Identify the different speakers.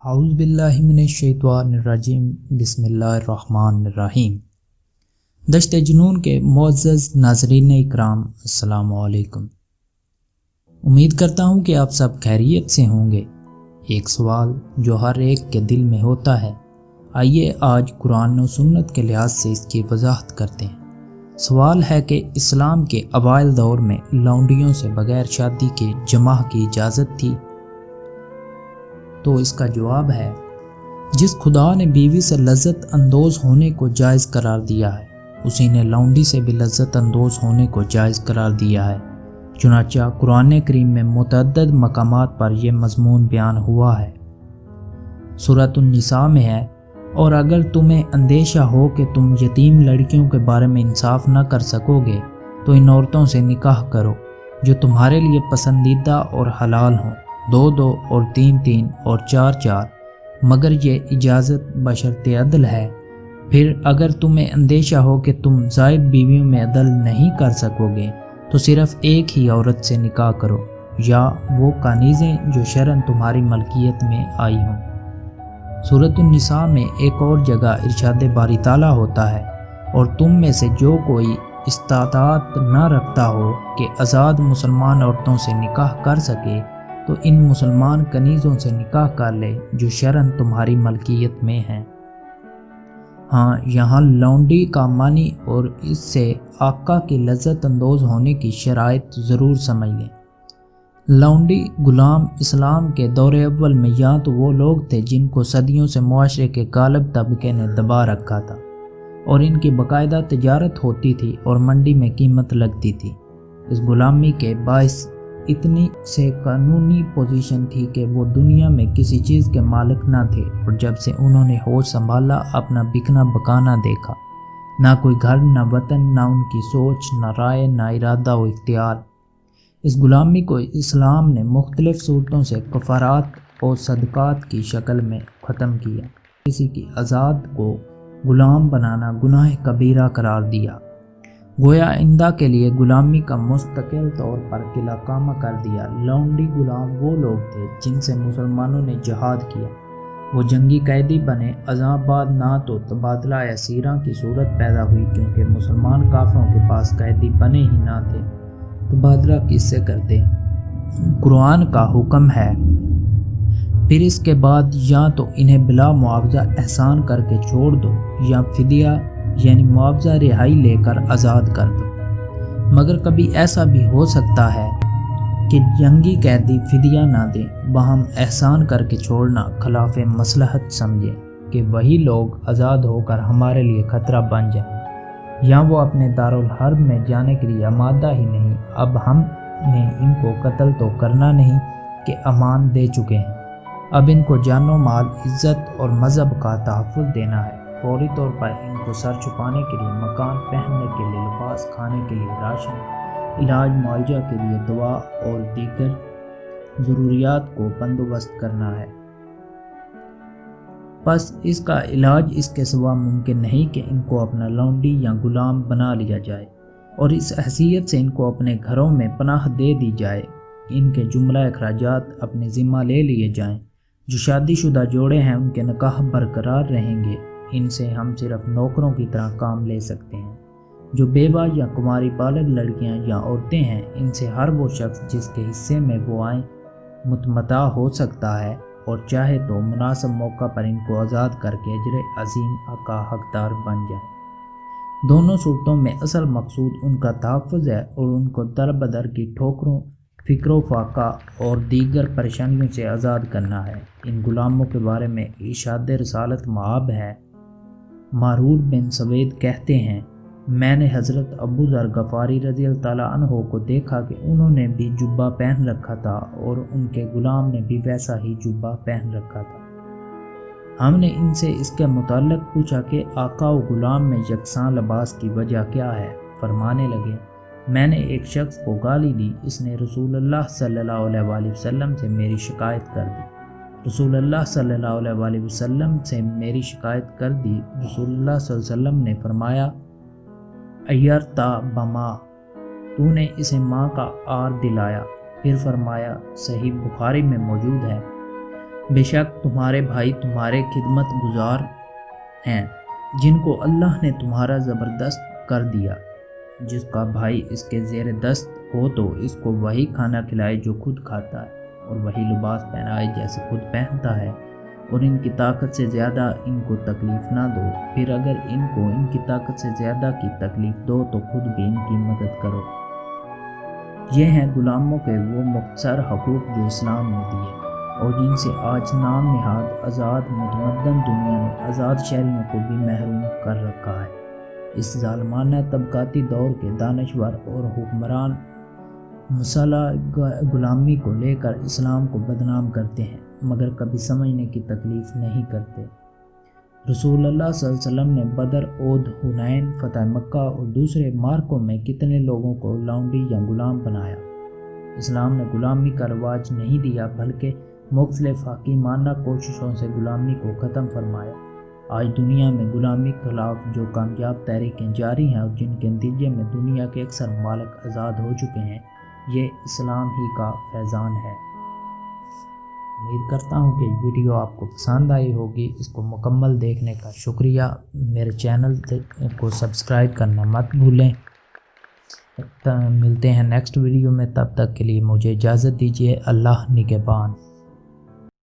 Speaker 1: اعوذ باللہ من الشیطان الرجیم بسم اللہ الرحمن الرحیم۔ دشت جنون کے معزز ناظرین اکرام، السلام علیکم۔ امید کرتا ہوں کہ آپ سب خیریت سے ہوں گے۔ ایک سوال جو ہر ایک کے دل میں ہوتا ہے، آئیے آج قرآن و سنت کے لحاظ سے اس کی وضاحت کرتے ہیں۔ سوال ہے کہ اسلام کے اوائل دور میں لونڈیوں سے بغیر شادی کے جماع کی اجازت تھی؟ تو اس کا جواب ہے، جس خدا نے بیوی سے لذت اندوز ہونے کو جائز قرار دیا ہے، اسی نے لونڈی سے بھی لذت اندوز ہونے کو جائز قرار دیا ہے۔ چنانچہ قرآن کریم میں متعدد مقامات پر یہ مضمون بیان ہوا ہے۔ سورۃ النساء میں ہے، اور اگر تمہیں اندیشہ ہو کہ تم یتیم لڑکیوں کے بارے میں انصاف نہ کر سکو گے تو ان عورتوں سے نکاح کرو جو تمہارے لیے پسندیدہ اور حلال ہوں، 2 اور 3 اور 4، مگر یہ اجازت بشرط عدل ہے۔ پھر اگر تمہیں اندیشہ ہو کہ تم زائد بیویوں میں عدل نہیں کر سکو گے تو صرف ایک ہی عورت سے نکاح کرو، یا وہ کنیزیں جو شرعاً تمہاری ملکیت میں آئی ہوں۔ سورۃ النساء میں ایک اور جگہ ارشاد باری تعالیٰ ہوتا ہے، اور تم میں سے جو کوئی استطاعت نہ رکھتا ہو کہ آزاد مسلمان عورتوں سے نکاح کر سکے تو ان مسلمان کنیزوں سے نکاح کر لے جو شرعاً تمہاری ملکیت میں ہیں۔ ہاں، یہاں لونڈی کا معنی اور اس سے آقا کی لذت اندوز ہونے کی شرائط ضرور سمجھ لیں۔ لونڈی غلام اسلام کے دور اول میں یا تو وہ لوگ تھے جن کو صدیوں سے معاشرے کے غالب طبقے نے دبا رکھا تھا، اور ان کی باقاعدہ تجارت ہوتی تھی اور منڈی میں قیمت لگتی تھی۔ اس غلامی کے باعث اتنی سے قانونی پوزیشن تھی کہ وہ دنیا میں کسی چیز کے مالک نہ تھے، اور جب سے انہوں نے ہوش سنبھالا اپنا بکنا بکانا دیکھا، نہ کوئی گھر، نہ وطن، نہ ان کی سوچ، نہ رائے، نہ ارادہ و اختیار۔ اس غلامی کو اسلام نے مختلف صورتوں سے کفارات اور صدقات کی شکل میں ختم کیا۔ کسی کی آزاد کو غلام بنانا گناہ کبیرہ قرار دیا، گویا آئندہ کے لیے غلامی کا مستقل طور پر قلعہ کامہ کر دیا۔ لونڈی غلام وہ لوگ تھے جن سے مسلمانوں نے جہاد کیا، وہ جنگی قیدی بنے، ازاں بعد نہ تو تبادلہ اسیروں کی صورت پیدا ہوئی کیونکہ مسلمان کافروں کے پاس قیدی بنے ہی نہ تھے، تبادلہ کس سے کرتے؟ قرآن کا حکم ہے، پھر اس کے بعد یا تو انہیں بلا معاوضہ احسان کر کے چھوڑ دو، یا فدیہ یعنی معاوضہ رہائی لے کر آزاد کر دو۔ مگر کبھی ایسا بھی ہو سکتا ہے کہ جنگی قیدی فدیہ نہ دیں، باہم احسان کر کے چھوڑنا خلاف مصلحت سمجھیں کہ وہی لوگ آزاد ہو کر ہمارے لیے خطرہ بن جائیں، یا وہ اپنے دارالحرب میں جانے کے لیے آمادہ ہی نہیں، اب ہم نے ان کو قتل تو کرنا نہیں کہ امان دے چکے ہیں، اب ان کو جان و مال، عزت اور مذہب کا تحفظ دینا ہے۔ فوری طور پر ان کو سر چھپانے کے لیے مکان، پہننے کے لیے لباس، کھانے کے لیے راشن، علاج معالجہ کے لیے دوا اور دیگر ضروریات کو بندوبست کرنا ہے۔ بس اس کا علاج اس کے سوا ممکن نہیں کہ ان کو اپنا لونڈی یا غلام بنا لیا جائے اور اس حیثیت سے ان کو اپنے گھروں میں پناہ دے دی جائے، ان کے جملہ اخراجات اپنے ذمہ لے لیے جائیں۔ جو شادی شدہ جوڑے ہیں ان کے نکاح برقرار رہیں گے، ان سے ہم صرف نوکروں کی طرح کام لے سکتے ہیں۔ جو بیوہ یا کماری بالغ لڑکیاں یا عورتیں ہیں، ان سے ہر وہ شخص جس کے حصے میں وہ آئیں متمتع ہو سکتا ہے، اور چاہے تو مناسب موقع پر ان کو آزاد کر کے اجر عظیم کا حقدار بن جائے۔ دونوں صورتوں میں اصل مقصود ان کا تحفظ ہے اور ان کو در بدر کی ٹھوکروں، فقر و فاقہ اور دیگر پریشانیوں سے آزاد کرنا ہے۔ ان غلاموں کے بارے میں ارشاد رسالت مآب ہے۔ مارود بن سوید کہتے ہیں، میں نے حضرت ابو ذر غفاری رضی اللہ تعالیٰ عنہ کو دیکھا کہ انہوں نے بھی جبہ پہن رکھا تھا اور ان کے غلام نے بھی ویسا ہی جبہ پہن رکھا تھا۔ ہم نے ان سے اس کے متعلق پوچھا کہ آقا و غلام میں یکساں لباس کی وجہ کیا ہے؟ فرمانے لگے، میں نے ایک شخص کو گالی دی، اس نے رسول اللہ صلی اللہ علیہ وسلم سے میری شکایت کر دی۔ رسول اللہ صلی اللہ علیہ وسلم سے میری شکایت کر دی۔ رسول اللہ صلی اللہ علیہ وسلم نے فرمایا، ایرتا بما، تو نے اسے ماں کا آر دلایا۔ پھر فرمایا، صحیح بخاری میں موجود ہے، بے شک تمہارے بھائی تمہارے خدمت گزار ہیں جن کو اللہ نے تمہارا زبردست کر دیا۔ جس کا بھائی اس کے زیر دست ہو تو اس کو وہی کھانا کھلائے جو خود کھاتا ہے، اور وہی لباس پہنائے جیسے خود پہنتا ہے، اور ان کی طاقت سے زیادہ ان کو تکلیف نہ دو۔ پھر اگر ان کو ان کی طاقت سے زیادہ کی تکلیف دو تو خود بھی ان کی مدد کرو۔ یہ ہیں غلاموں کے وہ مختصر حقوق جو اسلام نے دیے، اور جن سے آج نام نہاد آزاد متمدن دنیا نے آزاد شہریوں کو بھی محروم کر رکھا ہے۔ اس ظالمانہ طبقاتی دور کے دانشور اور حکمران مسلح غلامی کو لے کر اسلام کو بدنام کرتے ہیں، مگر کبھی سمجھنے کی تکلیف نہیں کرتے۔ رسول اللہ صلی اللہ علیہ وسلم نے بدر، احد، حنین، فتح مکہ اور دوسرے مارکوں میں کتنے لوگوں کو لونڈی یا غلام بنایا۔ اسلام نے غلامی کا رواج نہیں دیا بلکہ مختلف حکیمانہ کوششوں سے غلامی کو ختم فرمایا۔ آج دنیا میں غلامی کے خلاف جو کامیاب تحریکیں جاری ہیں اور جن کے نتیجے میں دنیا کے اکثر ممالک آزاد ہو چکے ہیں، یہ اسلام ہی کا فیضان ہے۔ امید کرتا ہوں کہ ویڈیو آپ کو پسند آئی ہوگی۔ اس کو مکمل دیکھنے کا شکریہ۔ میرے چینل کو سبسکرائب کرنا مت بھولیں۔ ملتے ہیں نیکسٹ ویڈیو میں، تب تک کے لیے مجھے اجازت دیجیے۔ اللہ نگہبان۔